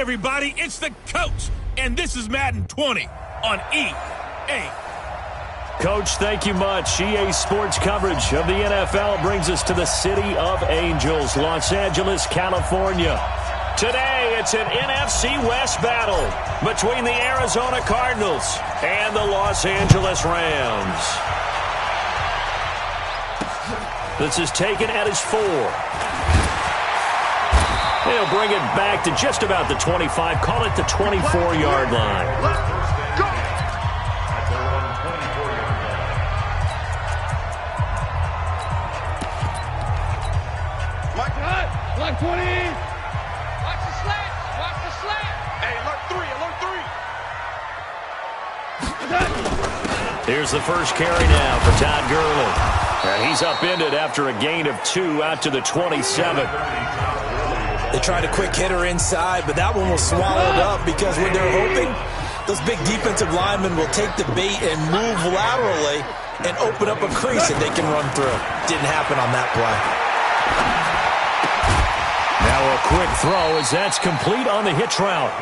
everybody, it's the coach, and this is Madden 20 on EA. Coach, thank you much. EA Sports coverage of the NFL brings us to the City of Angels, Los Angeles, California. Today, it's an NFC West battle between the Arizona Cardinals and the Los Angeles Rams. This is taken at his 4. He'll bring it back to just about the 25, call it the 24-yard line. Block 20. Watch the slant. Watch the slant. Hey, alert 3. Alert 3. Here's the first carry now for Todd Gurley. And he's upended after a gain of 2 out to the 27. They tried a quick hitter inside, but that one was swallowed up because when they're hoping, those big defensive linemen will take the bait and move laterally and open up a crease that they can run through. Didn't happen on that play. Now a quick throw as that's complete on the hitch route.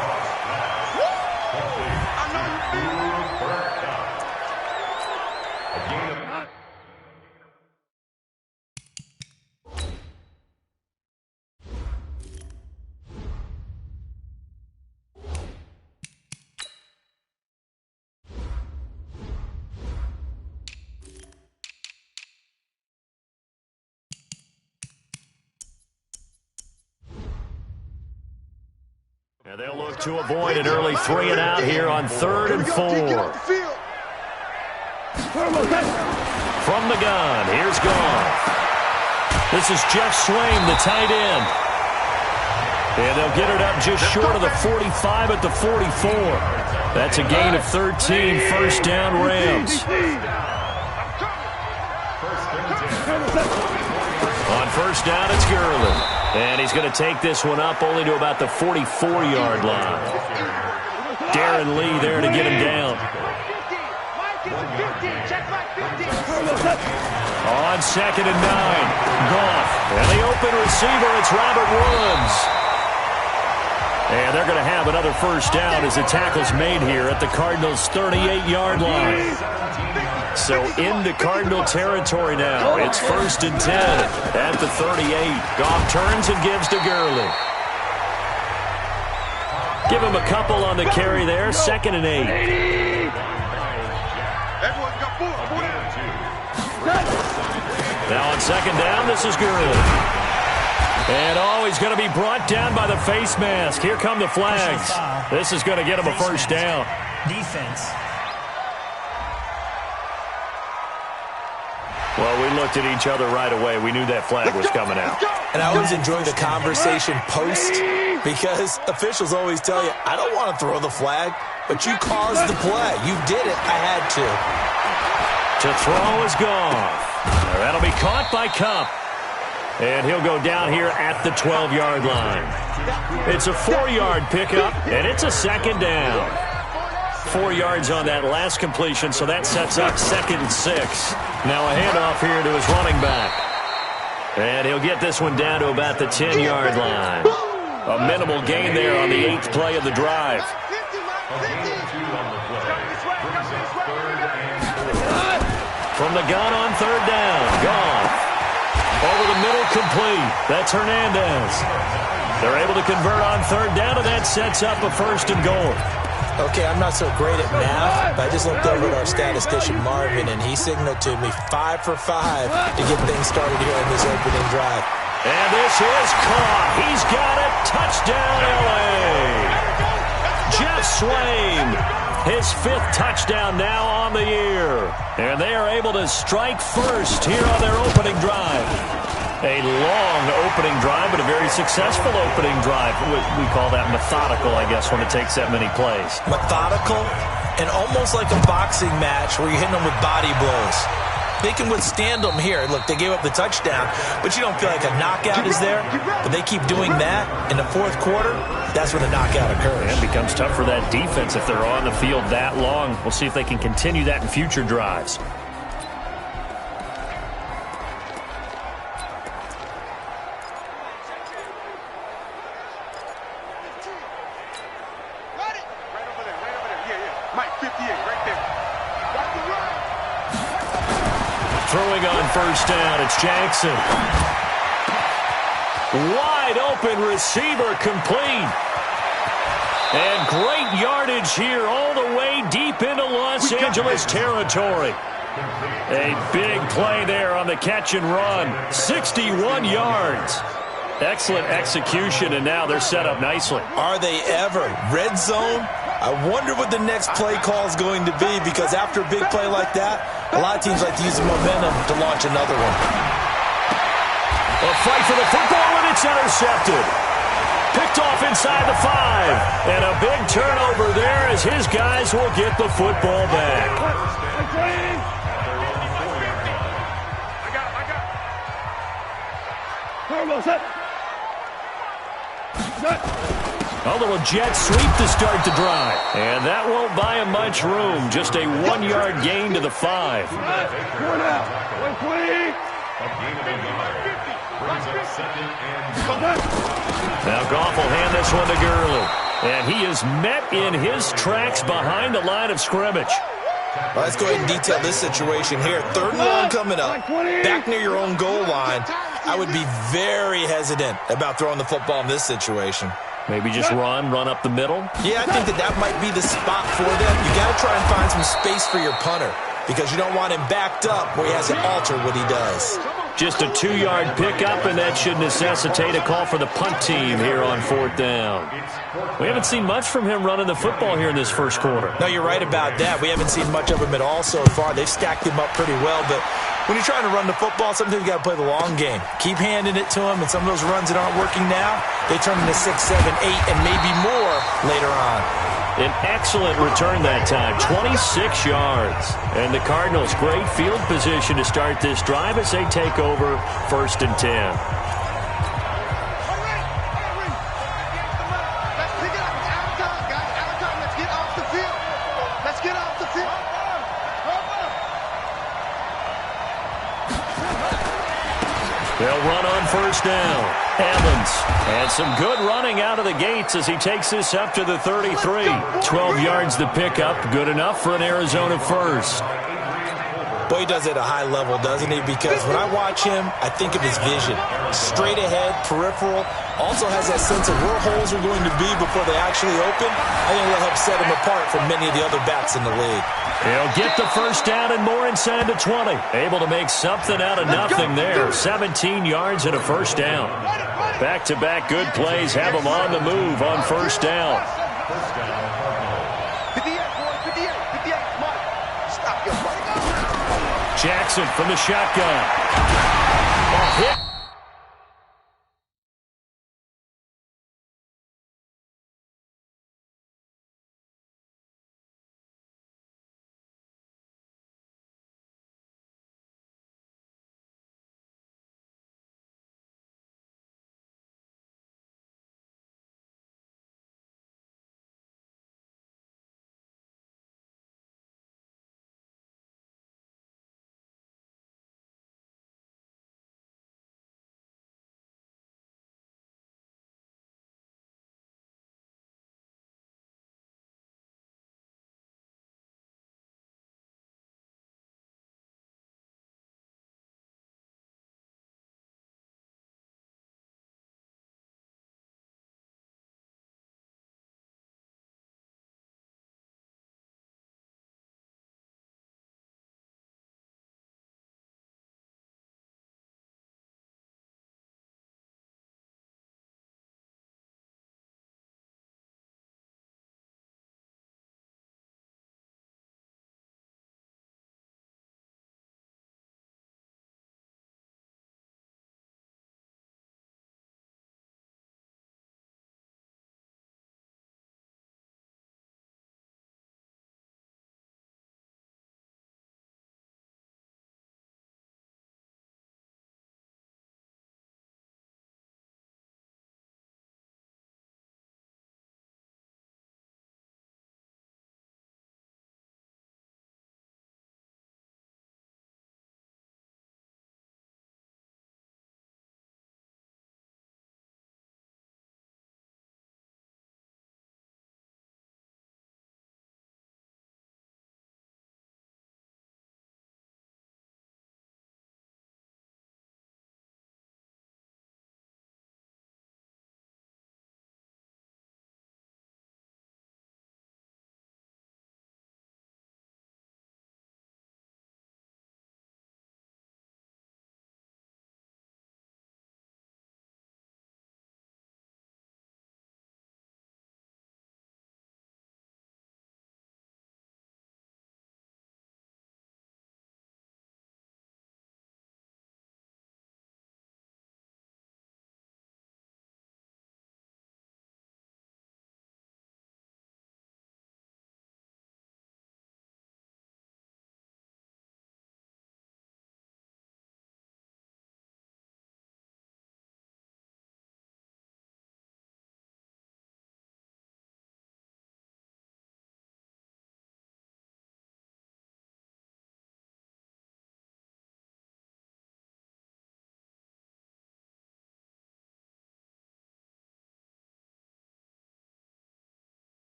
And they'll look to avoid an early 3 and out here on 3rd and 4. From the gun, here's Goff. This is Jeff Swaim, the tight end. And they'll get it up just short of the 45 at the 44. That's a gain of 13, first down Rams. On first down, it's Gurley. And he's going to take this one up only to about the 44-yard line. Darren Lee there to get him down. On 2nd and 9, Goff. And the open receiver, it's Robert Woods. And they're going to have another first down as the tackle's made here at the Cardinals' 38-yard line. So into Cardinal territory now. It's 1st and 10 at the 38. Goff turns and gives to Gurley. Give him a couple on the carry there. 2nd and 8. Now on 2nd down, this is Gurley. And he's going to be brought down by the face mask. Here come the flags. This is going to get him a first down. Defense. Well, we looked at each other right away. We knew that flag was coming out. And I always enjoy the conversation post because officials always tell you, I don't want to throw the flag, but you caused the play. You did it. I had to. To throw is Goff. That'll be caught by Kupp. And he'll go down here at the 12-yard line. It's a 4-yard pickup, and it's a 2nd down. 4 yards on that last completion, so that sets up 2nd and 6. Now a handoff here to his running back. And he'll get this one down to about the 10-yard line. A minimal gain there on the 8th play of the drive. From the gun on 3rd down, Goff. Over the middle, complete. That's Hernandez. They're able to convert on 3rd down, and that sets up a 1st and goal. Okay, I'm not so great at math, but I just looked over at our statistician, Marvin, and he signaled to me 5 for 5 to get things started here in this opening drive. And this is caught. He's got it. Touchdown, L.A. Jeff Swaim, his 5th touchdown now on the year. And they are able to strike first here on their opening drive. A long opening drive, but a very successful opening drive. We call that methodical, I guess, when it takes that many plays. Methodical and almost like a boxing match where you're hitting them with body blows. They can withstand them here. Look, they gave up the touchdown, but you don't feel like a knockout is there. But they keep doing that in the 4th quarter. That's when the knockout occurs. And it becomes tough for that defense if they're on the field that long. We'll see if they can continue that in future drives. Mike, 58, right there. Watch the run. Throwing on first down, it's Jackson. Wide open receiver complete. And great yardage here all the way deep into Los Angeles territory. A big play there on the catch and run. 61 yards. Excellent execution, and now they're set up nicely. Are they ever? Red zone? I wonder what the next play call is going to be, because after a big play like that, a lot of teams like to use the momentum to launch another one. A fight for the football, and it's intercepted. Picked off inside the 5. And a big turnover there as his guys will get the football back. A little jet sweep to start the drive. And that won't buy him much room. Just a 1-yard gain to the 5. Now Goff will hand this one to Gurley. And he is met in his tracks behind the line of scrimmage. Well, let's go ahead and detail this situation here. 3rd and long coming up. Back near your own goal line. I would be very hesitant about throwing the football in this situation. Maybe just run up the middle? Yeah, I think that might be the spot for them. You got to try and find some space for your punter, because you don't want him backed up where he has to alter what he does. Just a 2-yard pickup, and that should necessitate a call for the punt team here on 4th down. We haven't seen much from him running the football here in this first quarter. No, you're right about that. We haven't seen much of him at all so far. They've stacked him up pretty well, but when you're trying to run the football, sometimes you got to play the long game. Keep handing it to him, and some of those runs that aren't working now, they turn into 6, 7, 8, and maybe more later on. An excellent return that time, 26 yards. And the Cardinals, great field position to start this drive as they take over 1st and 10. They'll run on first down. Evans. And some good running out of the gates as he takes this up to the 33. 12 yards the pickup. Good enough for an Arizona first. Boy, he does it at a high level, doesn't he? Because when I watch him, I think of his vision. Straight ahead, peripheral. Also has that sense of where holes are going to be before they actually open. I think it'll help set him apart from many of the other backs in the league. He'll get the first down and more inside the 20. Able to make something out of nothing there. 17 yards and a first down. Back-to-back good plays have him on the move on first down. 58, 58, Mike. Stop your fight. Jackson from the shotgun. A hit.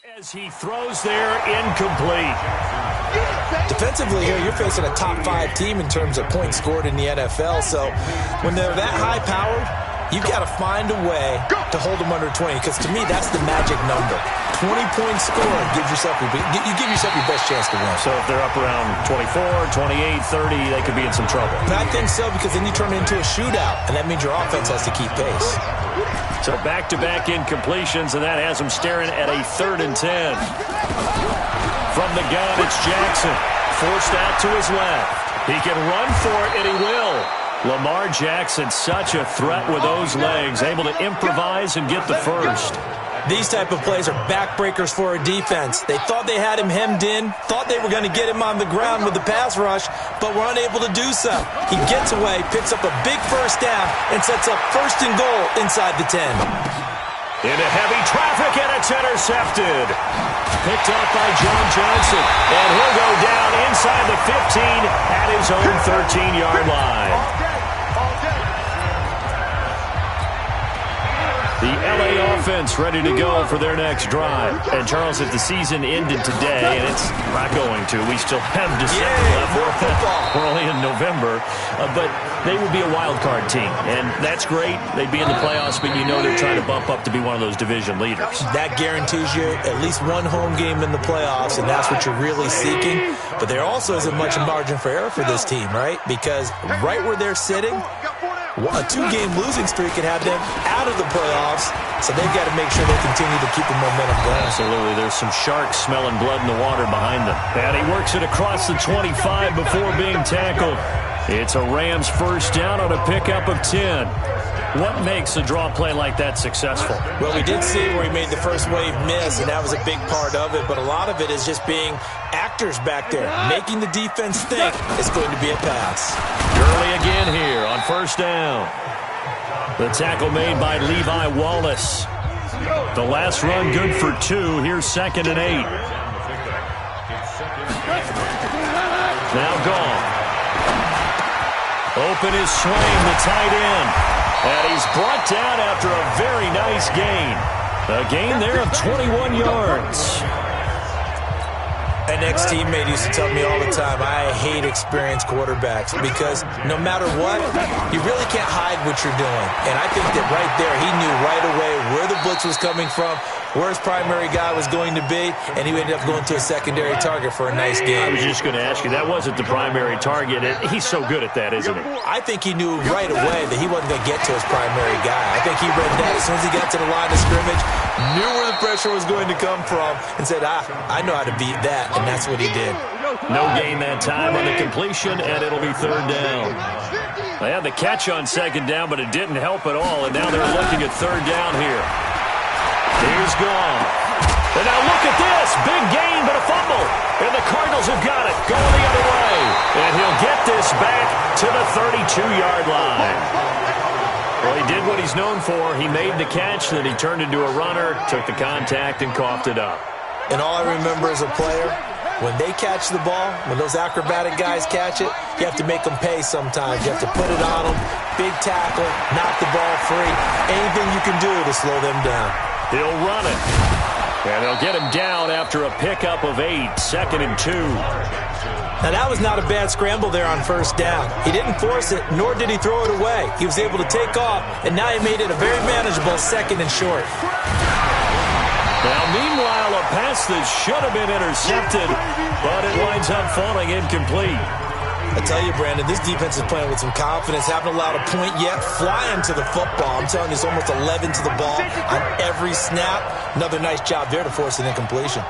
As he throws there, incomplete. Defensively here, you're facing a top 5 team in terms of points scored in the NFL. So when they're that high-powered, you've got to find a way to hold them under 20, because to me, that's the magic number. 20 points scored, you give yourself your best chance to win. So if they're up around 24, 28, 30, they could be in some trouble. And I think so, because then you turn it into a shootout, and that means your offense has to keep pace. So back-to-back incompletions, and that has them staring at a 3rd and 10. From the gun, it's Jackson. Forced out to his left. He can run for it, and he will. Lamar Jackson, such a threat with those legs, able to improvise and get the first. These type of plays are backbreakers for a defense. They thought they had him hemmed in, thought they were going to get him on the ground with the pass rush, but were unable to do so. He gets away, picks up a big first down, and sets up 1st and goal inside the 10. Into heavy traffic, and it's intercepted. Picked up by John Johnson, and he'll go down inside the 15 at his own 13-yard line. The LA offense ready to go for their next drive. And, Charles, if the season ended today, and it's not going to, we still have December left. We're only in November. But they would be a wild card team. And that's great. They'd be in the playoffs, but you know they're trying to bump up to be one of those division leaders. That guarantees you at least one home game in the playoffs, and that's what you're really seeking. But there also isn't much margin for error for this team, right? Because right where they're sitting, a 2-game losing streak can have them out of the playoffs, so they've got to make sure they continue to keep the momentum going. Absolutely. There's some sharks smelling blood in the water behind them. And he works it across the 25 before being tackled. It's a Rams first down on a pickup of 10. What makes a draw play like that successful? Well, we did see where he made the first wave miss, and that was a big part of it, but a lot of it is just being actors back there, making the defense think it's going to be a pass. Gurley again here on first down. The tackle made by Levi Wallace. The last run good for 2. Here's 2nd and 8. Now gone. Open is Swain, the tight end. And he's brought down after a very nice gain. A gain there of 21 yards. An ex-teammate used to tell me all the time, I hate experienced quarterbacks because no matter what, you really can't hide what you're doing. And I think that right there, he knew right away where the blitz was coming from, where his primary guy was going to be, and he ended up going to a secondary target for a nice game. I was just going to ask you, that wasn't the primary target. He's so good at that, isn't he? I think he knew right away that he wasn't going to get to his primary guy. I think he read that as soon as he got to the line of scrimmage, knew where the pressure was going to come from, and said, I know how to beat that, and that's what he did. No gain that time on the completion, and it'll be 3rd down. They had the catch on 2nd down, but it didn't help at all, and now they're looking at 3rd down here. Here's gone. And now look at this. Big gain, but a fumble. And the Cardinals have got it. Going the other way. And he'll get this back to the 32-yard line. Well, he did what he's known for. He made the catch, then he turned into a runner, took the contact, and coughed it up. And all I remember as a player, when they catch the ball, when those acrobatic guys catch it, you have to make them pay sometimes. You have to put it on them, big tackle, knock the ball free. Anything you can do to slow them down. He'll run it. And they'll get him down after a pickup of 8, 2nd and 2. Now, that was not a bad scramble there on first down. He didn't force it, nor did he throw it away. He was able to take off, and now he made it a very manageable 2nd and short. Now, meanwhile, a pass that should have been intercepted, but it winds up falling incomplete. I tell you, Brandon, this defense is playing with some confidence. Haven't allowed a point yet. Flying to the football. I'm telling you, it's almost 11 to the ball on every snap. Another nice job there to force an incompletion.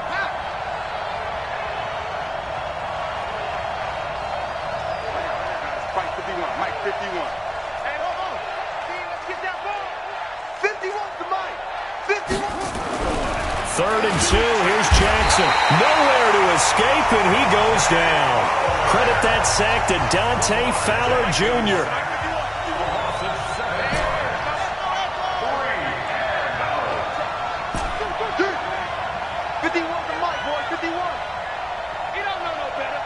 Mike 51. Mike 51. Hey, hold on. Let's get that ball. 51 to Mike. 51. 3rd and 2. Here's Jackson. Nowhere to escape, and he goes down. Credit that sack to Dante Fowler, Jr. 51 to Mike, boy. 51. He don't know no better.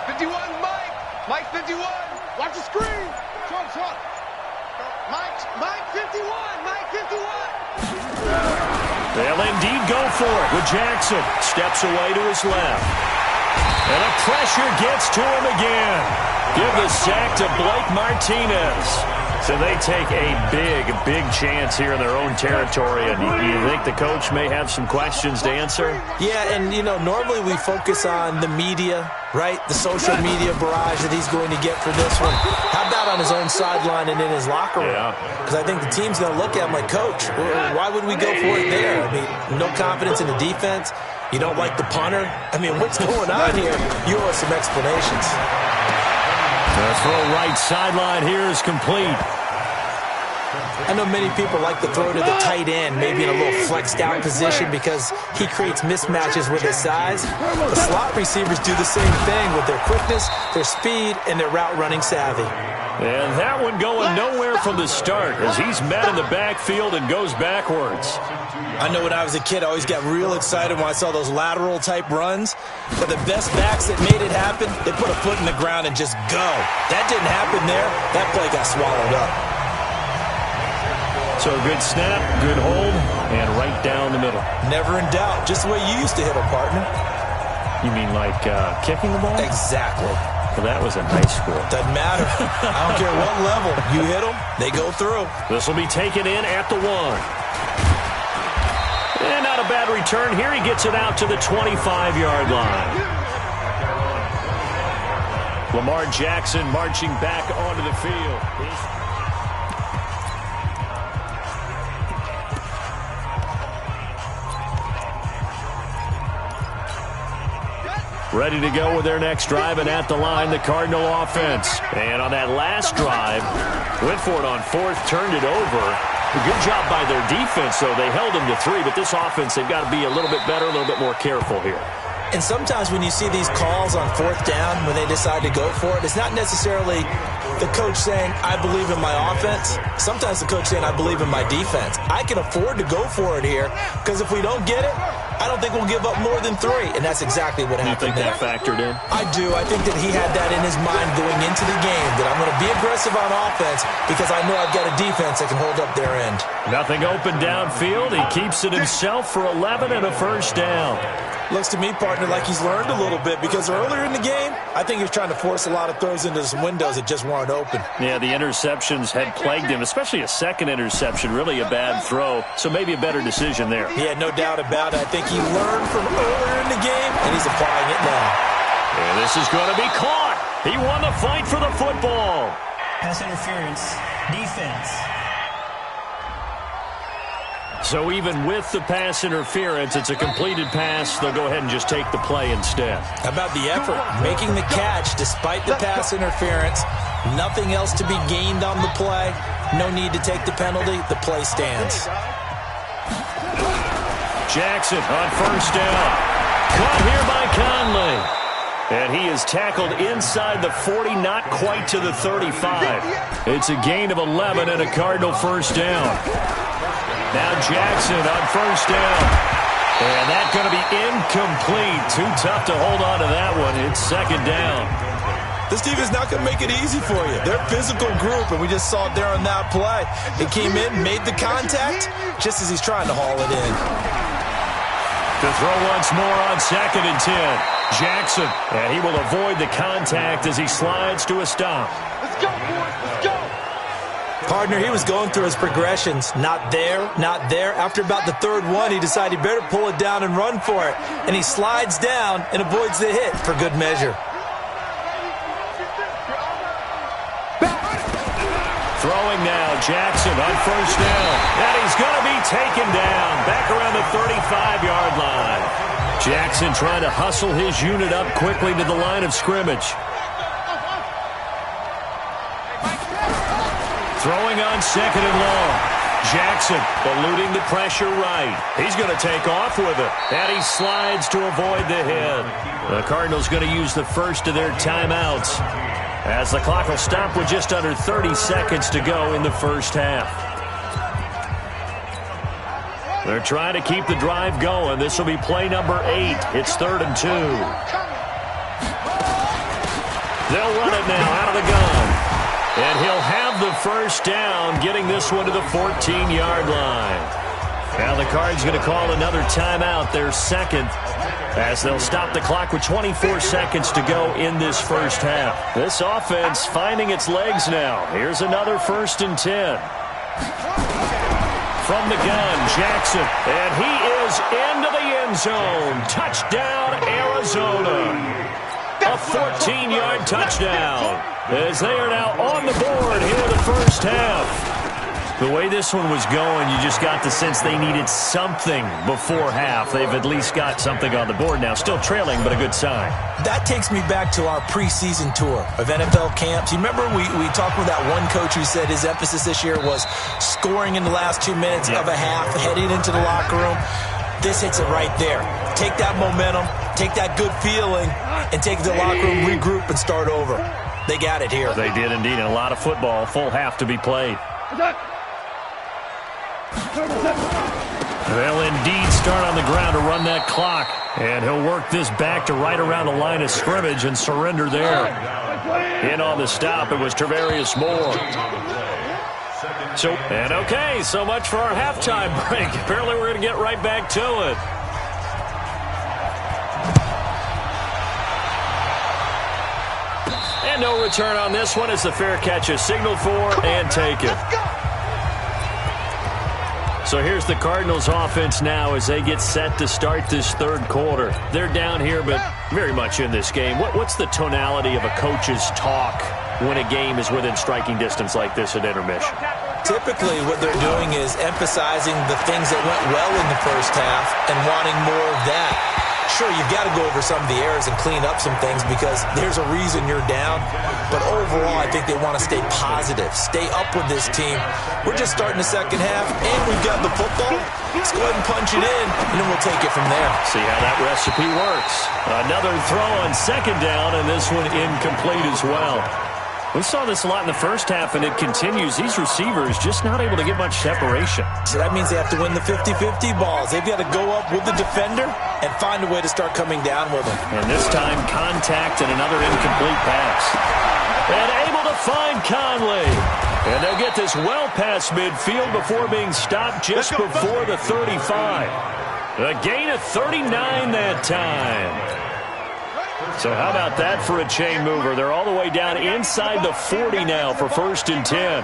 51, Mike. Mike 51. Watch the screen. Trump. Mike 51. Mike 51. They'll indeed go for it with Jackson. Steps away to his left. And the pressure gets to him again. Give the sack to Blake Martinez. So they take a big chance here in their own territory. And you think the coach may have some questions to answer? Yeah, and, you know, normally we focus on the media, right? The social media barrage that he's going to get for this one. How about on his own sideline and in his locker room? Because I think the team's going to look at him like, Coach, why would we go for it there? I mean, no confidence in the defense. You don't like the punter? I mean, what's going on here? You owe us some explanations. The throw right sideline here is complete. I know many people like to throw to the tight end, maybe in a little flexed out position because he creates mismatches with his size. The slot receivers do the same thing with their quickness, their speed, and their route running savvy. And that one going nowhere from the start as he's met in the backfield and goes backwards. I know when I was a kid, I always got real excited when I saw those lateral type runs. But the best backs that made it happen, they put a foot in the ground and just go. That didn't happen there. That play got swallowed up. So a good snap, good hold, and right down the middle. Never in doubt. Just the way you used to hit them, partner. You mean like kicking the ball? Exactly. Well, that was in high school. Doesn't matter. I don't care what level. You hit them, they go through. This will be taken in at the 1. And not a bad return here. He gets it out to the 25-yard line. Lamar Jackson marching back onto the field. Ready to go with their next drive, and at the line, the Cardinal offense. And on that last drive, went for it on 4th, turned it over. A good job by their defense, though. They held them to 3, but this offense, they've got to be a little bit better, a little bit more careful here. And sometimes when you see these calls on 4th down, when they decide to go for it, it's not necessarily the coach saying, I believe in my offense. Sometimes the coach saying, I believe in my defense. I can afford to go for it here, because if we don't get it, I don't think we'll give up more than 3, and that's exactly what happened. You think that factored in? I do. I think that he had that in his mind going into the game, that I'm going to be aggressive on offense because I know I've got a defense that can hold up their end. Nothing open downfield. He keeps it himself for 11 and a first down. Looks to me, partner, like he's learned a little bit because earlier in the game, I think he was trying to force a lot of throws into some windows that just weren't open. Yeah, the interceptions had plagued him, especially a second interception, really a bad throw, so maybe a better decision there. Yeah, no doubt about it. I think he learned from earlier in the game, and he's applying it now. And this is going to be caught. He won the fight for the football. Pass interference, defense. So even with the pass interference, it's a completed pass. They'll go ahead and just take the play instead. How about the effort? Making the catch despite the pass interference. Nothing else to be gained on the play. No need to take the penalty. The play stands. Jackson on first down. Caught here by Conley. And he is tackled inside the 40, not quite to the 35. It's a gain of 11 and a Cardinal first down. Now Jackson on first down. And that's going to be incomplete. Too tough to hold on to that one. It's second down. This team is not going to make it easy for you. They're a physical group, and we just saw it there on that play. He came in, made the contact, just as he's trying to haul it in. To throw once more on 2nd and 10. Jackson, and he will avoid the contact as he slides to a stop. Let's go, boys. Let's go. Partner, he was going through his progressions. Not there, not there. After about the 3rd one, he decided he better pull it down and run for it. And he slides down and avoids the hit for good measure. Throwing now, Jackson on first down. And he's going to be taken down back around the 35-yard line. Jackson trying to hustle his unit up quickly to the line of scrimmage. Throwing on 2nd and long. Jackson eluding the pressure right. He's going to take off with it. And he slides to avoid the hit. The Cardinals going to use the first of their timeouts as the clock will stop with just under 30 seconds to go in the first half. They're trying to keep the drive going. This will be play number 8. It's 3rd and 2. They'll run it now out of the gun. And he'll have the first down, getting this one to the 14-yard line. Now the Cards going to call another timeout, their second, as they'll stop the clock with 24 seconds to go in this first half. This offense finding its legs now. Here's another 1st and 10. From the gun, Jackson, and he is into the end zone. Touchdown, Arizona. A 14-yard touchdown, as they are now on the board here in the first half. The way this one was going, you just got the sense they needed something before half. They've at least got something on the board now. Still trailing, but a good sign. That takes me back to our preseason tour of NFL camps. You remember we talked with that one coach who said his emphasis this year was scoring in the last 2 minutes of a half, heading into the locker room. This hits it right there. Take that momentum, take that good feeling, and take it to the locker room, regroup, and start over. They got it here. They did indeed, and a lot of football, full half to be played. They'll indeed start on the ground to run that clock. And he'll work this back to right around the line of scrimmage and surrender there. In on the stop, it was Travarius Moore. So much for our halftime break. Apparently we're going to get right back to it. And no return on this one as the fair catch is signaled for and taken. So here's the Cardinals offense now as they get set to start this third quarter. They're down here, but very much in this game. What's the tonality of a coach's talk when a game is within striking distance like this at intermission? Typically, what they're doing is emphasizing the things that went well in the first half and wanting more of that. Sure, you've got to go over some of the errors and clean up some things because there's a reason you're down. But overall, I think they want to stay positive, stay up with this team. We're just starting the second half, and we've got the football. Let's go ahead and punch it in, and then we'll take it from there. See how that recipe works. Another throw on second down, and this one incomplete as well. We saw this a lot in the first half, and it continues. These receivers just not able to get much separation. So that means they have to win the 50-50 balls. They've got to go up with the defender and find a way to start coming down with them. And this time, contact and another incomplete pass. And able to find Conley. And they'll get this well past midfield before being stopped just before the 35. A gain of 39 that time. So how about that for a chain mover? They're all the way down inside the 40 now for 1st and 10.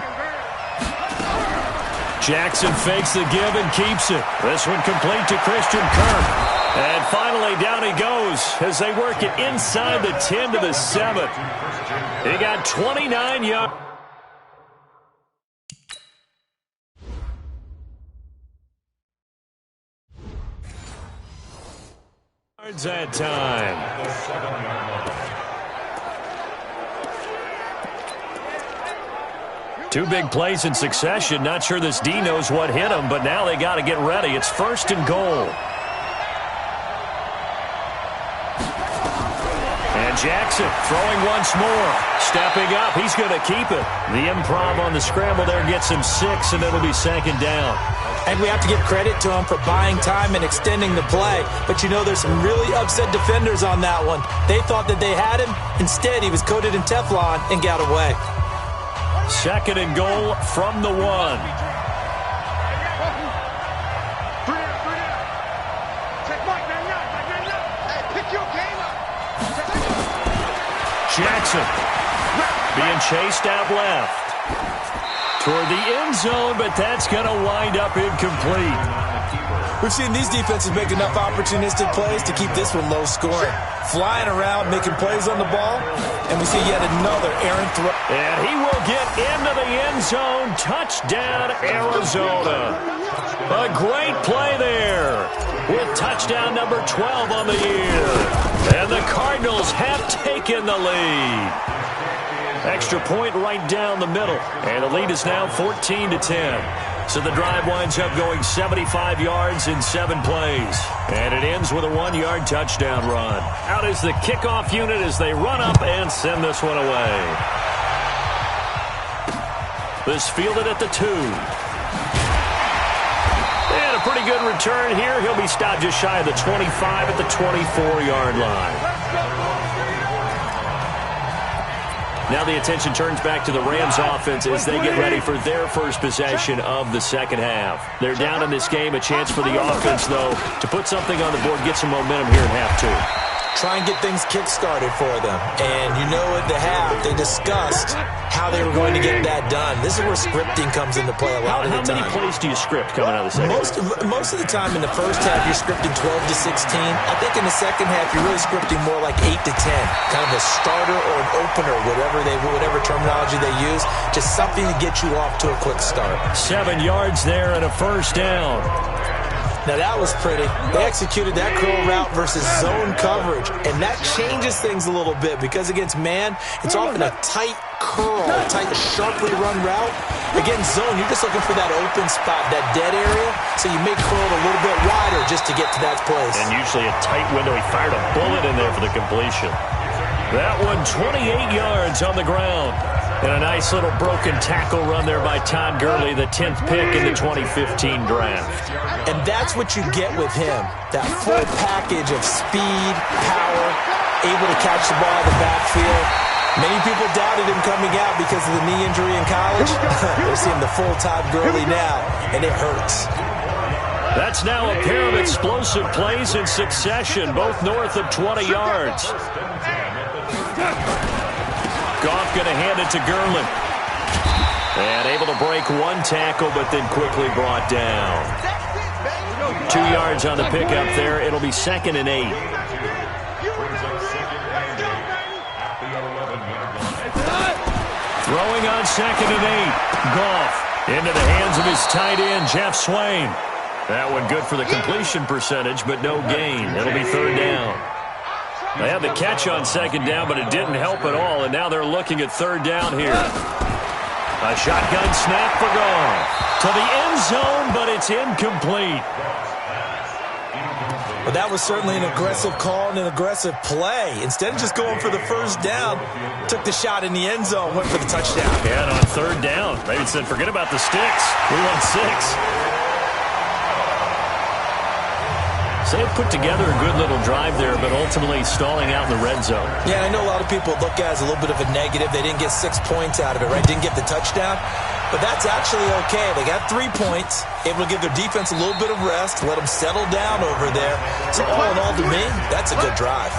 Jackson fakes the give and keeps it. This one complete to Christian Kirk. And finally down he goes as they work it inside the 10 to the 7. He got 29 yards. That time. Two big plays in succession. Not sure this D knows what hit him, but now they got to get ready. It's 1st and goal. And Jackson throwing once more. Stepping up. He's going to keep it. The improv on the scramble there gets him 6, and it'll be 2nd down. And we have to give credit to him for buying time and extending the play. But you know there's some really upset defenders on that one. They thought that they had him. Instead, he was coated in Teflon and got away. 2nd and goal from the 1. Jackson being chased out left. Toward the end zone, but that's going to wind up incomplete. We've seen these defenses make enough opportunistic plays to keep this one low scoring. Flying around, making plays on the ball, and we see yet another errant throw. And he will get into the end zone. Touchdown, Arizona. A great play there with touchdown number 12 on the year. And the Cardinals have taken the lead. Extra point right down the middle. And the lead is now 14-10. So the drive winds up going 75 yards in 7 plays. And it ends with a 1-yard touchdown run. Out is the kickoff unit as they run up and send this one away. This fielded at the 2. And a pretty good return here. He'll be stopped just shy of the 25 at the 24-yard line. Now the attention turns back to the Rams offense as they get ready for their first possession of the second half. They're down in this game. A chance for the offense, though, to put something on the board, get some momentum here in half two. Try and get things kick-started for them. And you know at the half, they discussed how they were going to get that done. This is where scripting comes into play a lot of the time. How many plays do you script coming out of the second half? Most of the time in the first half, you're scripting 12 to 16. I think in the second half, you're really scripting more like 8 to 10. Kind of a starter or an opener, whatever terminology they use. Just something to get you off to a quick start. 7 yards there and a first down. Now, that was pretty. They executed that curl route versus zone coverage, and that changes things a little bit because against man, it's often a tight curl, tight, sharply run route. Against zone, you're just looking for that open spot, that dead area, so you may curl it a little bit wider just to get to that place. And usually a tight window. He fired a bullet in there for the completion. That one 28 yards on the ground. And a nice little broken tackle run there by Todd Gurley, the 10th pick in the 2015 draft. And that's what you get with him, that full package of speed, power, able to catch the ball in the backfield. Many people doubted him coming out because of the knee injury in college. They're seeing the full Todd Gurley now, and it hurts. That's now a pair of explosive plays in succession, both north of 20 yards. Goff going to hand it to Gurley. And able to break one tackle, but then quickly brought down. 2 yards on the pickup there. It'll be 2nd and 8. Throwing on 2nd and 8. Goff into the hands of his tight end, Jeff Swain. That one good for the completion percentage, but no gain. It'll be 3rd down. They had the catch on 2nd down, but it didn't help at all, and now they're looking at 3rd down here. A shotgun snap for Goff to the end zone, but it's incomplete. Well, that was certainly an aggressive call and an aggressive play. Instead of just going for the first down, took the shot in the end zone, went for the touchdown. Yeah, and on 3rd down, maybe said, forget about the sticks. We want 6. So they put together a good little drive there, but ultimately stalling out in the red zone. Yeah, I know a lot of people look at it as a little bit of a negative. They didn't get 6 points out of it, right? Didn't get the touchdown. But that's actually okay. They got 3 points, able to give their defense a little bit of rest, let them settle down over there. So all in all, to me, that's a good drive.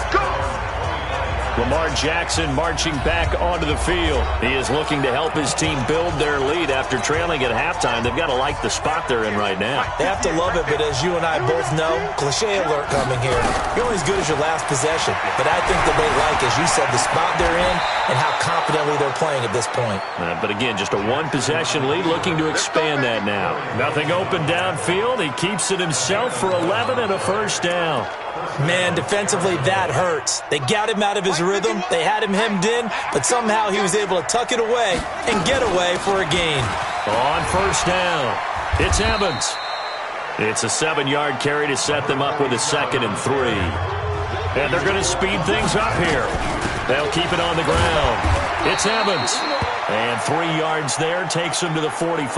Lamar Jackson marching back onto the field. He is looking to help his team build their lead after trailing at halftime. They've got to like the spot they're in right now. They have to love it, but as you and I both know, cliche alert coming here. You're only as good as your last possession. But I think that they like, as you said, the spot they're in and how confidently they're playing at this point. But again, just a 1-possession lead, looking to expand that now. Nothing open downfield. He keeps it himself for 11 and a first down. Man, defensively, that hurts. They got him out of his rhythm. They had him hemmed in, but somehow he was able to tuck it away and get away for a gain. On first down, it's Evans. It's a 7-yard carry to set them up with a 2nd and 3. And they're going to speed things up here. They'll keep it on the ground. It's Evans. And 3 yards there takes him to the 45.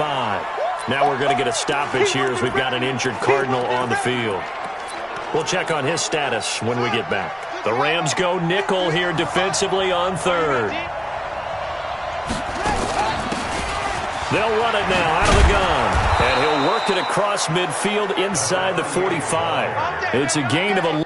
Now we're going to get a stoppage here as we've got an injured Cardinal on the field. We'll check on his status when we get back. The Rams go nickel here defensively on 3rd. They'll run it now out of the gun. And he'll work it across midfield inside the 45. It's a gain of 11.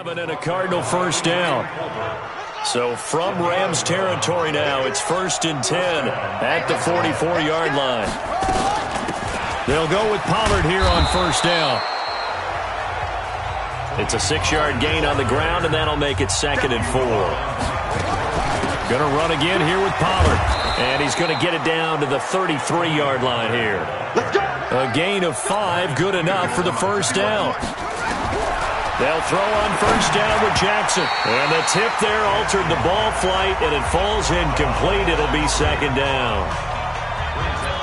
And a Cardinal first down. So from Rams territory now, it's 1st and 10 at the 44-yard line. They'll go with Pollard here on first down. It's a 6-yard gain on the ground, and that'll make it 2nd and 4. Going to run again here with Pollard. And he's going to get it down to the 33-yard line here. A gain of 5, good enough for the first down. They'll throw on first down with Jackson. And the tip there altered the ball flight, and it falls incomplete. It'll be 2nd down.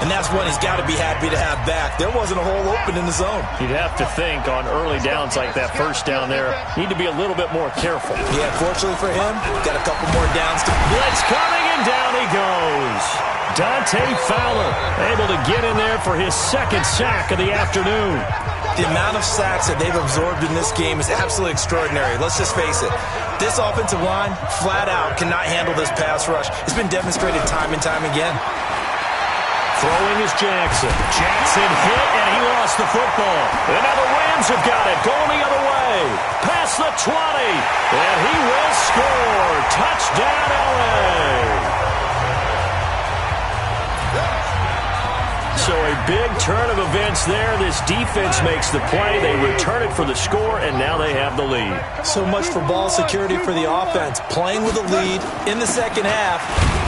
And that's one he's got to be happy to have back. There wasn't a hole open in the zone. You'd have to think on early downs like that first down there, need to be a little bit more careful. Yeah, fortunately for him, got a couple more downs to... Blitz coming, and down he goes. Dante Fowler able to get in there for his second sack of the afternoon. The amount of sacks that they've absorbed in this game is absolutely extraordinary. Let's just face it. This offensive line, flat out, cannot handle this pass rush. It's been demonstrated time and time again. Throwing is Jackson. Jackson hit, and he lost the football. And now the Rams have got it, going the other way. Past the 20, and he will score. Touchdown, L.A. So a big turn of events there. This defense makes the play. They return it for the score, and now they have the lead. So much for ball security for the offense. Playing with a lead in the second half.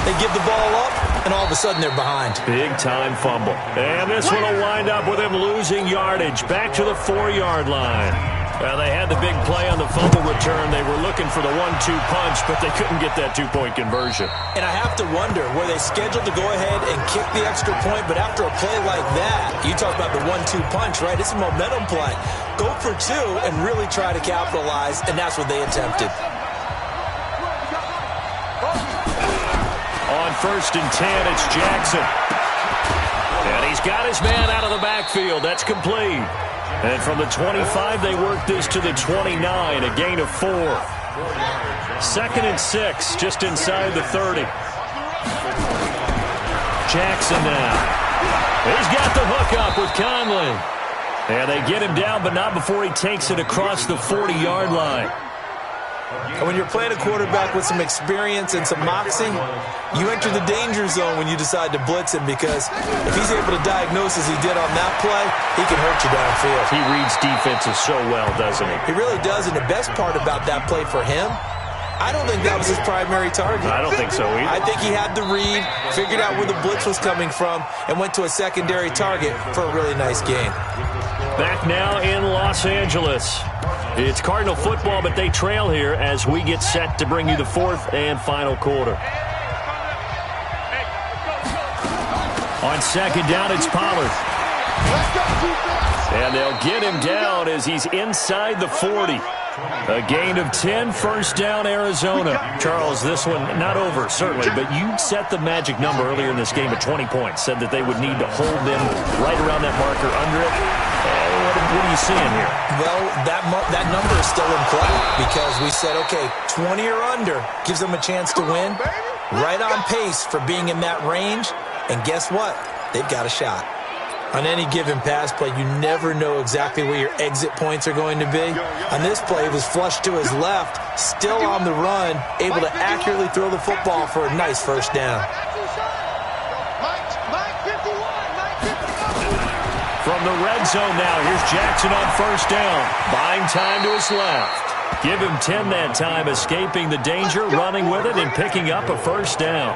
They give the ball up, and all of a sudden they're behind. Big-time fumble. And this one will wind up with him losing yardage. Back to the 4-yard line. Well, they had the big play on the fumble return. They were looking for the 1-2 punch, but they couldn't get that two-point conversion. And I have to wonder, were they scheduled to go ahead and kick the extra point, but after a play like that, you talk about the 1-2 punch, right? It's a momentum play. Go for two and really try to capitalize, and that's what they attempted. On 1st and 10, it's Jackson. And he's got his man out of the backfield. That's complete. And from the 25, they work this to the 29, a gain of 4. 2nd and 6, just inside the 30. Jackson now. He's got the hook up with Conley. And they get him down, but not before he takes it across the 40-yard line. And when you're playing a quarterback with some experience and some moxie, you enter the danger zone when you decide to blitz him, because if he's able to diagnose as he did on that play, he can hurt you downfield. He reads defenses so well, doesn't he? He really does, and the best part about that play for him, I don't think that was his primary target. I don't think so either. I think he had the read, figured out where the blitz was coming from, and went to a secondary target for a really nice gain. Back now in Los Angeles. It's Cardinal football, but they trail here as we get set to bring you the 4th and final quarter. On 2nd down, it's Pollard. And they'll get him down as he's inside the 40. A gain of 10, 1st down, Arizona. Charles, this one not over, certainly, but you set the magic number earlier in this game at 20 points. Said that they would need to hold them right around that marker under it. What are you seeing here? Well, that number is still in play, because we said, okay, 20 or under gives them a chance to win. Right on pace for being in that range. And guess what? They've got a shot. On any given pass play, you never know exactly where your exit points are going to be. On this play, it was flushed to his left, still on the run, able to accurately throw the football for a nice 1st down. From the red zone now, here's Jackson on 1st down. Buying time to his left. Give him 10 that time, escaping the danger, running with it, and picking up a 1st down.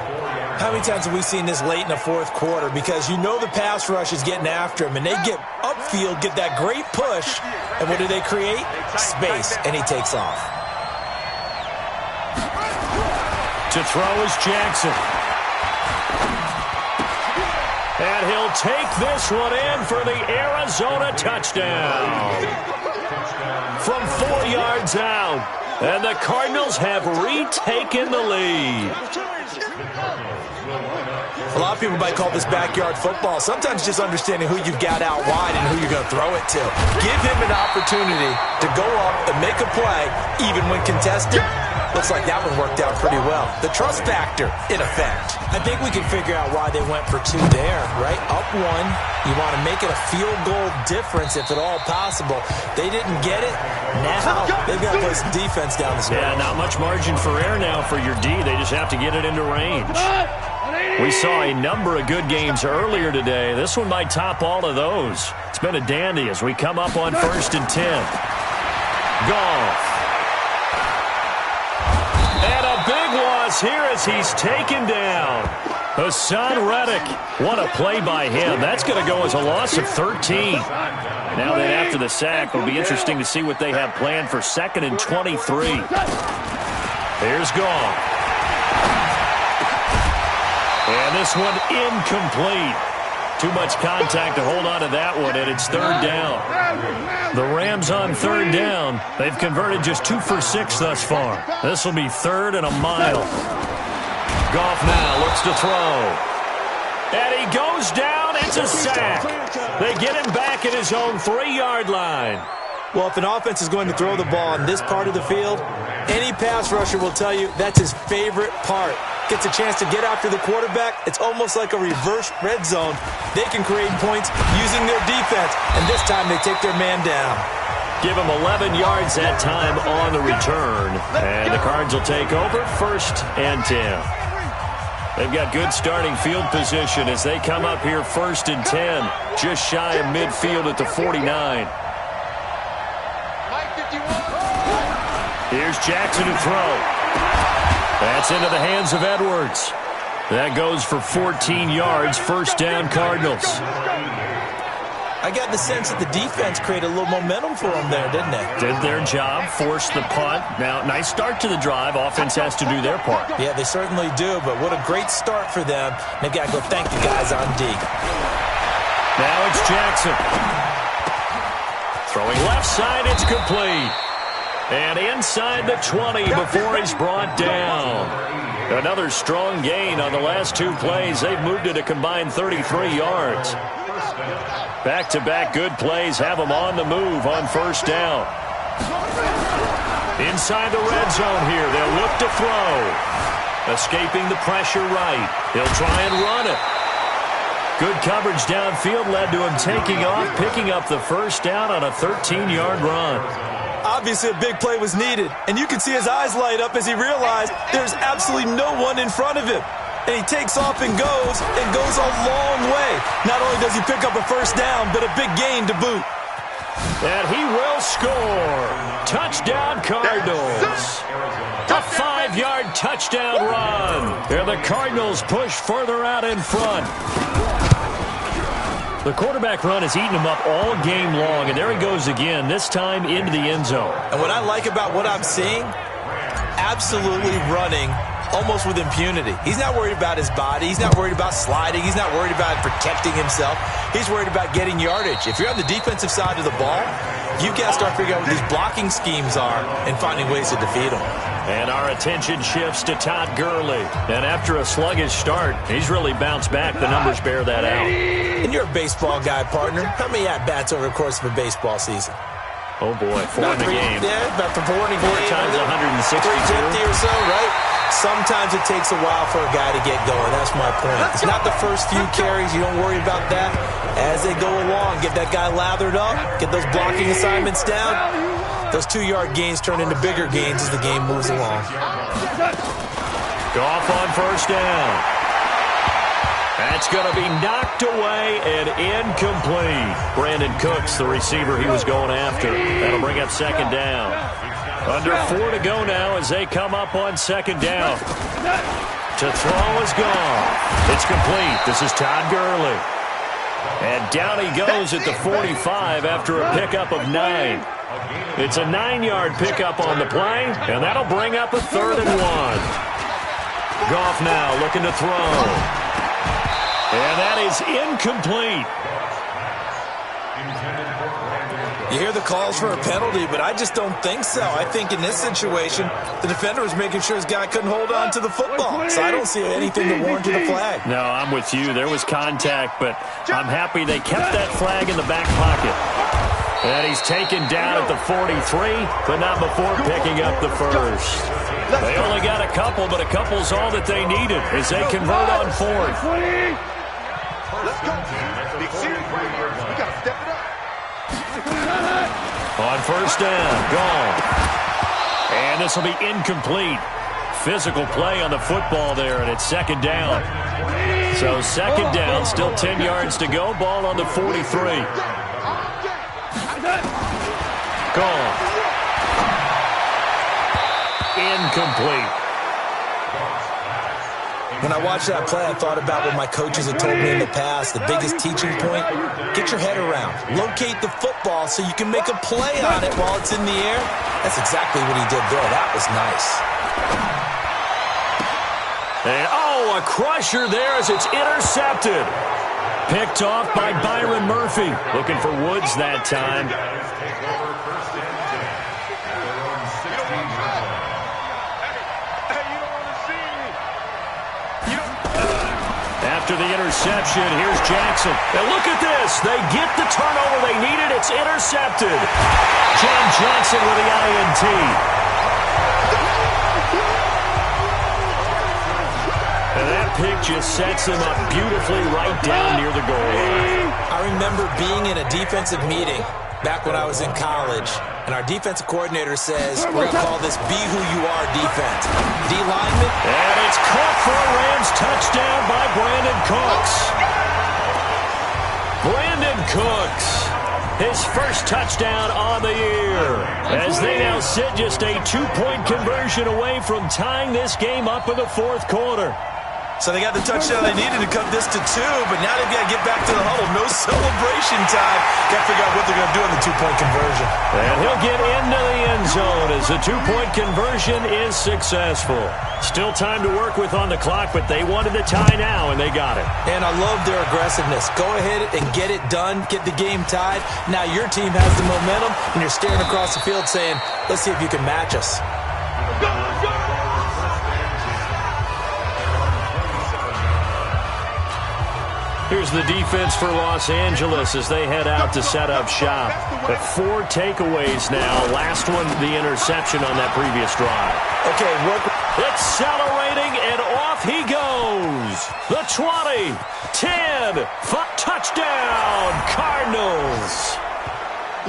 How many times have we seen this late in the 4th quarter? Because you know the pass rush is getting after him, and they get upfield, get that great push, and what do they create? Space, and he takes off. To throw is Jackson. And he'll take this one in for the Arizona touchdown. From 4 yards out, and the Cardinals have retaken the lead. A lot of people might call this backyard football. Sometimes just understanding who you've got out wide and who you're going to throw it to. Give him an opportunity to go up and make a play, even when contested. Looks like that one worked out pretty well. The trust factor, in effect. I think we can figure out why they went for 2 there, right? Up 1. You want to make it a field goal difference if at all possible. They didn't get it. Now they've got to play some defense down the stretch. Yeah, not much margin for error now for your D. They just have to get it into range. We saw a number of good games earlier today. This one might top all of those. It's been a dandy as we come up on 1st and 10. Goff. And a big loss here as he's taken down. Hassan Reddick. What a play by him. That's going to go as a loss of 13. Now then, after the sack, it'll be interesting to see what they have planned for 2nd and 23. Here's Goff. And this one incomplete. Too much contact to hold on to that one, and it's third down. The Rams on third down. They've converted just 2 for 6 thus far. This will be third and a mile. Goff now looks to throw. And he goes down. It's a sack. They get him back at his own 3-yard line. Well, if an offense is going to throw the ball in this part of the field, any pass rusher will tell you that's his favorite part. Gets a chance to get after the quarterback. It's almost like a reverse red zone. They can create points using their defense, and this time they take their man down. Give him 11 yards that time on the return, and the Cards will take over 1st and 10. They've got good starting field position as they come up here 1st and 10, just shy of midfield at the 49. Here's Jackson to throw. That's into the hands of Edwards. That goes for 14 yards, 1st down Cardinals. I got the sense that the defense created a little momentum for them there, didn't they? Did their job, forced the punt. Now, nice start to the drive. Offense has to do their part. Yeah, they certainly do, but what a great start for them. They've got to go thank the guys on D. Now it's Jackson. Throwing left side, it's complete. And inside the 20 before he's brought down. Another strong gain on the last 2 plays. They've moved it a combined 33 yards. Back-to-back good plays have them on the move on 1st down. Inside the red zone here. They'll look to throw. Escaping the pressure right. He'll try and run it. Good coverage downfield led to him taking off, picking up the 1st down on a 13-yard run. Obviously, a big play was needed, and you can see his eyes light up as he realized there's absolutely no one in front of him. And he takes off and goes a long way. Not only does he pick up a 1st down, but a big gain to boot. And he will score. Touchdown, Cardinals. A 5-yard touchdown run. And the Cardinals push further out in front. The quarterback run has eaten him up all game long, and there he goes again, this time into the end zone. And what I like about what I'm seeing, absolutely running almost with impunity. He's not worried about his body. He's not worried about sliding. He's not worried about protecting himself. He's worried about getting yardage. If you're on the defensive side of the ball, you've got to start figuring out what these blocking schemes are and finding ways to defeat them. And our attention shifts to Todd Gurley. And after a sluggish start, he's really bounced back. The numbers bear that out. And you're a baseball guy, partner. How many at-bats over the course of a baseball season? Oh, boy, 4 in the game. Yeah, about 4 in the 4 game. times 162. 350 or so, right? Sometimes it takes a while for a guy to get going. That's my point. It's not the first few carries. You don't worry about that. As they go along, get that guy lathered up, get those blocking assignments down. Those 2-yard gains turn into bigger gains as the game moves along. Goff on 1st down. That's going to be knocked away and incomplete. Brandon Cooks, the receiver he was going after. That'll bring up 2nd down. Under 4 to go now as they come up on 2nd down. To throw is gone. It's complete. This is Todd Gurley. And down he goes at the 45 after a pickup of 9. It's a 9-yard pickup on the play, and that'll bring up a 3rd and 1. Goff now looking to throw. And that is incomplete. You hear the calls for a penalty, but I just don't think so. I think in this situation, the defender was making sure his guy couldn't hold on to the football. So I don't see anything to warrant a flag. No, I'm with you. There was contact, but I'm happy they kept that flag in the back pocket. And he's taken down at the 43, but not before picking up the 1st. They only got a couple, but a couple's all that they needed as they convert on 4th. Let's go. Big series right here. We got to step it up. On 1st down, gone. And this will be incomplete. Physical play on the football there, and it's 2nd down. So 2nd down, still 10 yards to go. Ball on the 43. Gone. Incomplete. When I watched that play, I thought about what my coaches had told me in the past. The biggest teaching point, get your head around. Locate the football so you can make a play on it while it's in the air. That's exactly what he did there. That was nice. And, a crusher there as it's intercepted. Picked off by Byron Murphy. Looking for Woods that time. After the interception, here's Jackson. And look at this. They get the turnover they needed. It's intercepted. John Johnson with the INT. And that pick just sets them up beautifully right down near the goal line. I remember being in a defensive meeting back when I was in college, and our defensive coordinator says, we're going to call this Be Who You Are defense. D lineman. And it's caught for a Rams touchdown by Brandon Cooks. Brandon Cooks, his first touchdown on the year, as they now sit just a 2-point conversion away from tying this game up in the fourth quarter. So they got the touchdown they needed to cut this to 2, but now they've got to get back to the huddle. No celebration time. Got to figure out what they're going to do in the 2-point conversion. And he'll get into the end zone as the 2-point conversion is successful. Still time to work with on the clock, but they wanted the tie now, and they got it. And I love their aggressiveness. Go ahead and get it done, get the game tied. Now your team has the momentum, and you're staring across the field saying, let's see if you can match us. Here's the defense for Los Angeles as they head out to set up shop. But 4 takeaways now. Last one, the interception on that previous drive. Okay, accelerating, and off he goes. The 20, 10, 5, touchdown, Cardinals.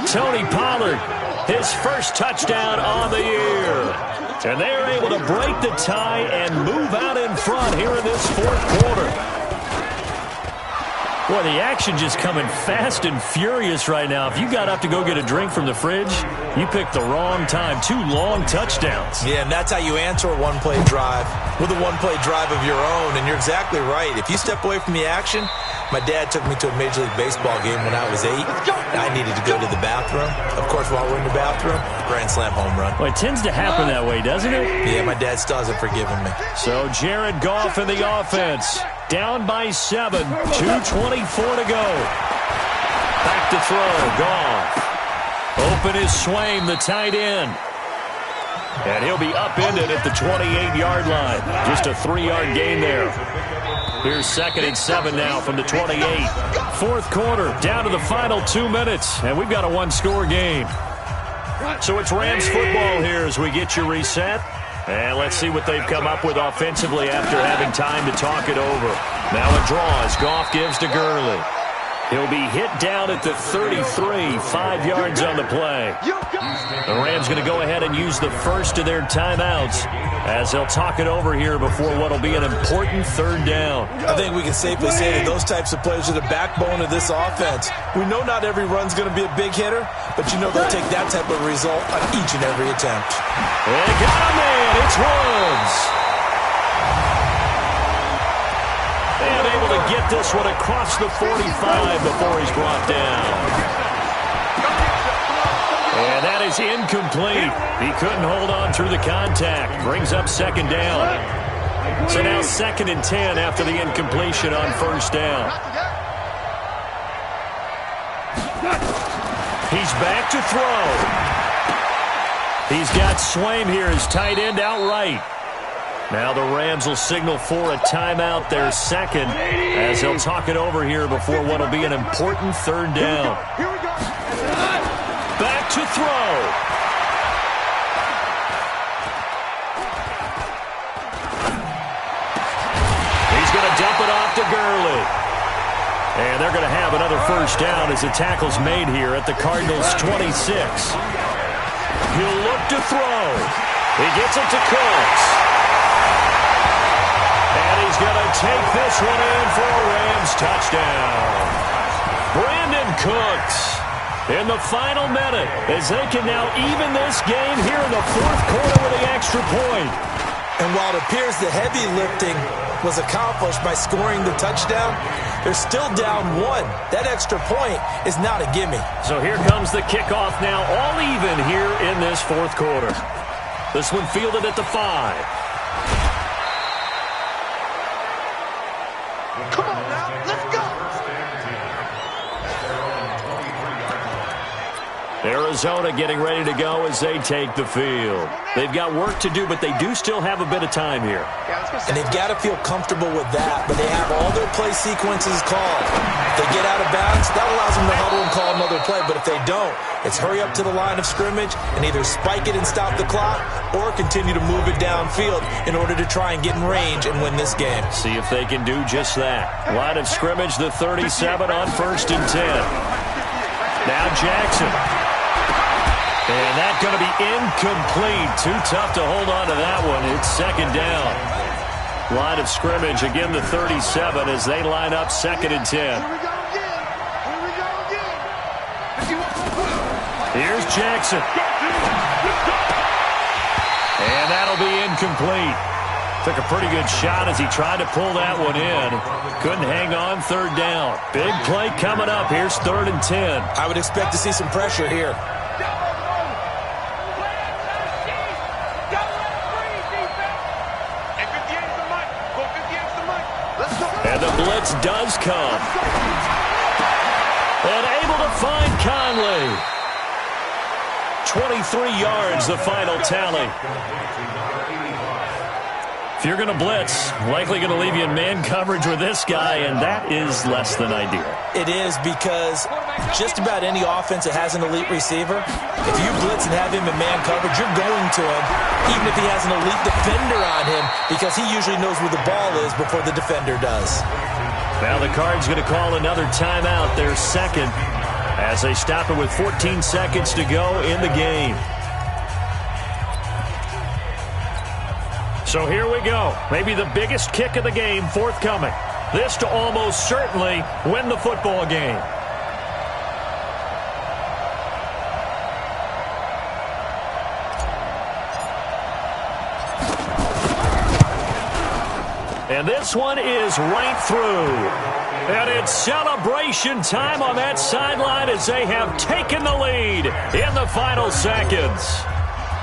Tony Pollard, his first touchdown on the year. And they're able to break the tie and move out in front here in this fourth quarter. Boy, the action just coming fast and furious right now. If you got up to go get a drink from the fridge, you picked the wrong time. 2 long touchdowns. Yeah, and that's how you answer a one-play drive with a one-play drive of your own. And you're exactly right. If you step away from the action, my dad took me to a Major League Baseball game when I was 8. I needed to go to the bathroom. Of course, while we're in the bathroom, grand slam home run. Well, it tends to happen that way, doesn't it? Yeah, my dad still hasn't forgiven me. So Jared Goff in the offense. Down by 7. 2:24 to go. Back to throw. Goff. Open is Swaim, the tight end. And he'll be upended at the 28-yard line. Just a 3-yard gain there. Here's 2nd and 7 now from the 28. Fourth quarter, down to the final 2 minutes. And we've got a 1-score game. So it's Rams football here as we get you reset. And let's see what they've come up with offensively after having time to talk it over. Now a draw as Goff gives to Gurley. He'll be hit down at the 33, 5 yards on the play. The Rams going to go ahead and use the first of their timeouts as they'll talk it over here before what will be an important 3rd down. I think we can safely say that those types of plays are the backbone of this offense. We know not every run's going to be a big hitter, but you know they'll take that type of result on each and every attempt. They got a man. It's Woods. And able to get this one across the 45 before he's brought down. And that is incomplete. He couldn't hold on through the contact. Brings up 2nd down. So now 2nd and 10 after the incompletion on 1st down. He's back to throw. He's got Swaim here as tight end outright. Now the Rams will signal for a timeout, their 2nd, as they'll talk it over here before what will be an important 3rd down. Back to throw. He's going to dump it off to Gurley. And they're going to have another 1st down as the tackle's made here at the Cardinals' 26. He'll look to throw. He gets it to Cooks. And he's going to take this one in for a Rams touchdown. Brandon Cooks in the final minute as they can now even this game here in the fourth quarter with the extra point. And while it appears the heavy lifting was accomplished by scoring the touchdown, they're still down 1. That extra point is not a gimme. So here comes the kickoff now, all even here in this fourth quarter. This one fielded at the 5. Come on now, let's go. Arizona getting ready to go as they take the field. They've got work to do, but they do still have a bit of time here. And they've got to feel comfortable with that, but they have all their play sequences called. If they get out of bounds, that allows them to huddle and call another play, but if they don't, it's hurry up to the line of scrimmage and either spike it and stop the clock or continue to move it downfield in order to try and get in range and win this game. See if they can do just that. Line of scrimmage, the 37 on 1st and 10. Now Jackson. And that's going to be incomplete. Too tough to hold on to that one. It's 2nd down. Line of scrimmage, again the 37 as they line up 2nd and 10. Here we go again. Here we go again. Here's Jackson. And that'll be incomplete. Took a pretty good shot as he tried to pull that one in. Couldn't hang on, 3rd down. Big play coming up. Here's 3rd and 10. I would expect to see some pressure here. And the blitz does come. And able to find Conley. 23 yards, the final tally. If you're going to blitz, likely going to leave you in man coverage with this guy, and that is less than ideal. It is because just about any offense that has an elite receiver, if you blitz and have him in man coverage, you're going to him, even if he has an elite defender on him, because he usually knows where the ball is before the defender does. Now the Cards going to call another timeout, their 2nd, as they stop it with 14 seconds to go in the game. So here we go. Maybe the biggest kick of the game forthcoming. This to almost certainly win the football game. And this one is right through. And it's celebration time on that sideline as they have taken the lead in the final seconds.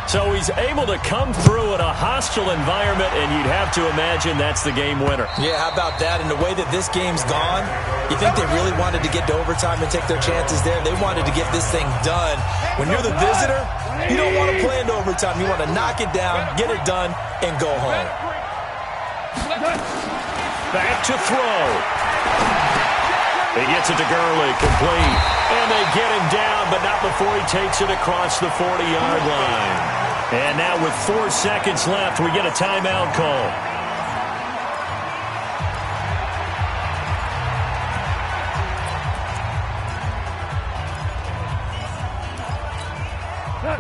So he's able to come through in a hostile environment, and you'd have to imagine that's the game winner. Yeah, how about that? And the way that this game's gone, you think they really wanted to get to overtime and take their chances there? They wanted to get this thing done. When you're the visitor, you don't want to play into overtime. You want to knock it down, get it done, and go home. Back to throw. He gets it to Gurley, complete. And they get him down, but not before he takes it across the 40-yard line. And now with 4 seconds left, we get a timeout call.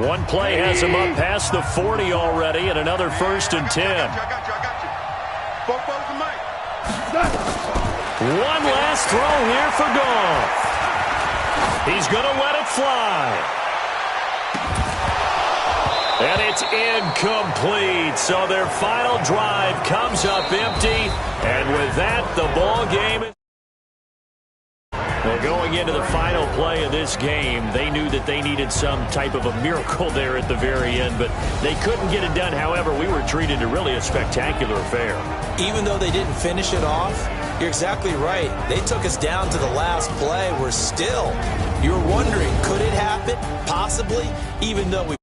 One play has him up past the 40 already, and another 1st and 10. I got you. Four to Mike. One last throw here for Goff. He's going to let it fly. And it's incomplete. So their final drive comes up empty. And with that, the ball game is... Well, going into the final play of this game, they knew that they needed some type of a miracle there at the very end, but they couldn't get it done. However, we were treated to really a spectacular affair. Even though they didn't finish it off, you're exactly right. They took us down to the last play. We're still, you were wondering, could it happen? Possibly, even though we